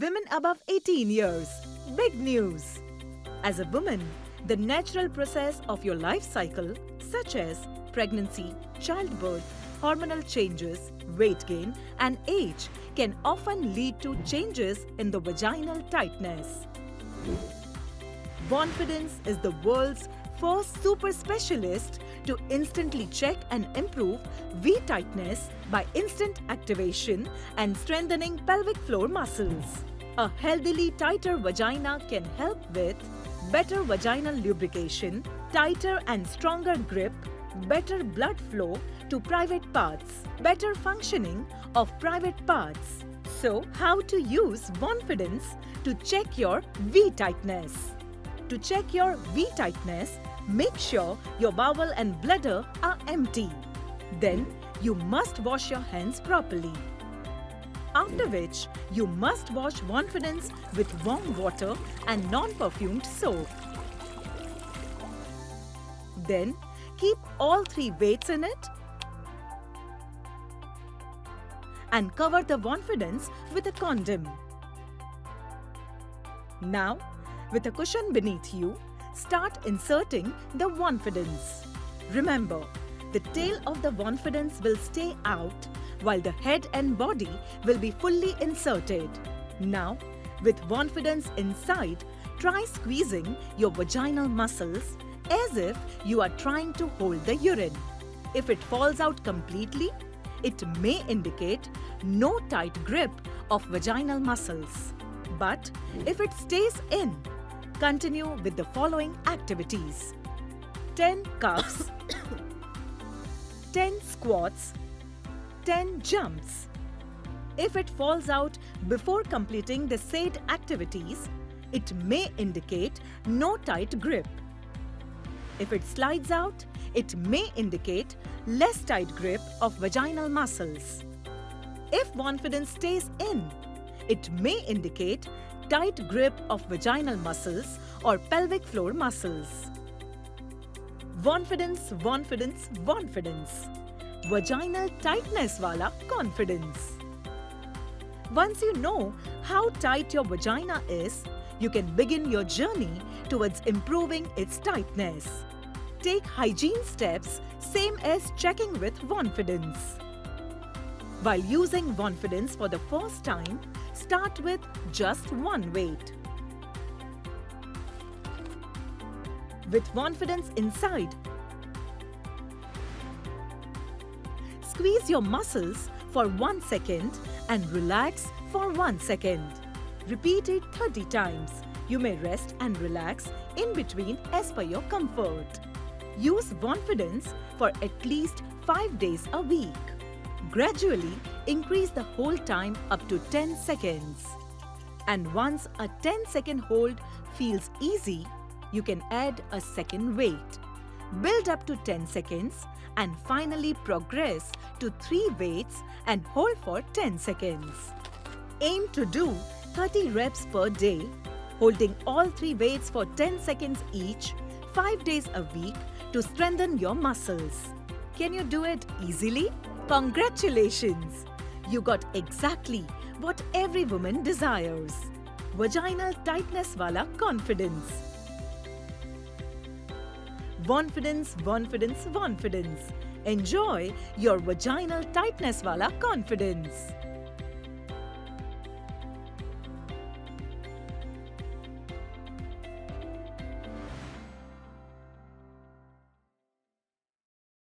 women above 18 years. Big news! As a woman, the natural process of your life cycle, such as pregnancy, childbirth, hormonal changes, weight gain, and age, can often lead to changes in the vaginal tightness. Vonfidans is the world's first super specialist to instantly check and improve V-tightness by instant activation and strengthening pelvic floor muscles. A healthily tighter vagina can help with better vaginal lubrication, tighter and stronger grip, better blood flow to private parts, better functioning of private parts. So, how to use Vonfidans to check your V-tightness? To check your V-tightness, make sure your bowel and bladder are empty. Then, you must wash your hands properly. After which, you must wash Vonfidans with warm water and non-perfumed soap. Then, keep all 3 weights in it and cover the Vonfidans with a condom. Now, with a cushion beneath you, start inserting the Vonfidans. Remember, the tail of the Vonfidans will stay out while the head and body will be fully inserted. Now, with Vonfidans inside, try squeezing your vaginal muscles as if you are trying to hold the urine. If it falls out completely, it may indicate no tight grip of vaginal muscles. But if it stays in, continue with the following activities: 10 cups, 10 squats, 10 jumps. If it falls out before completing the said activities, it may indicate no tight grip. If it slides out, it may indicate less tight grip of vaginal muscles. If Vonfidans stays in, it may indicate tight grip of vaginal muscles or pelvic floor muscles. Vonfidans, Vonfidans, Vonfidans. Vaginal tightness wala confidence. Once you know how tight your vagina is, you can begin your journey towards improving its tightness. Take hygiene steps same as checking with Vonfidans. While using Vonfidans for the first time, start with just 1 weight. With Vonfidans inside, squeeze your muscles for 1 second and relax for 1 second. Repeat it 30 times. You may rest and relax in between as per your comfort. Use Vonfidans for at least 5 days a week. Gradually increase the hold time up to 10 seconds. And once a 10-second hold feels easy, you can add a second weight. Build up to 10 seconds and finally progress to 3 weights and hold for 10 seconds. Aim to do 30 reps per day, holding all 3 weights for 10 seconds each, 5 days a week to strengthen your muscles. Can you do it easily? Congratulations! You got exactly what every woman desires. Vaginal tightness wala confidence. Vonfidans, Vonfidans, Vonfidans. Enjoy your vaginal tightness wala confidence.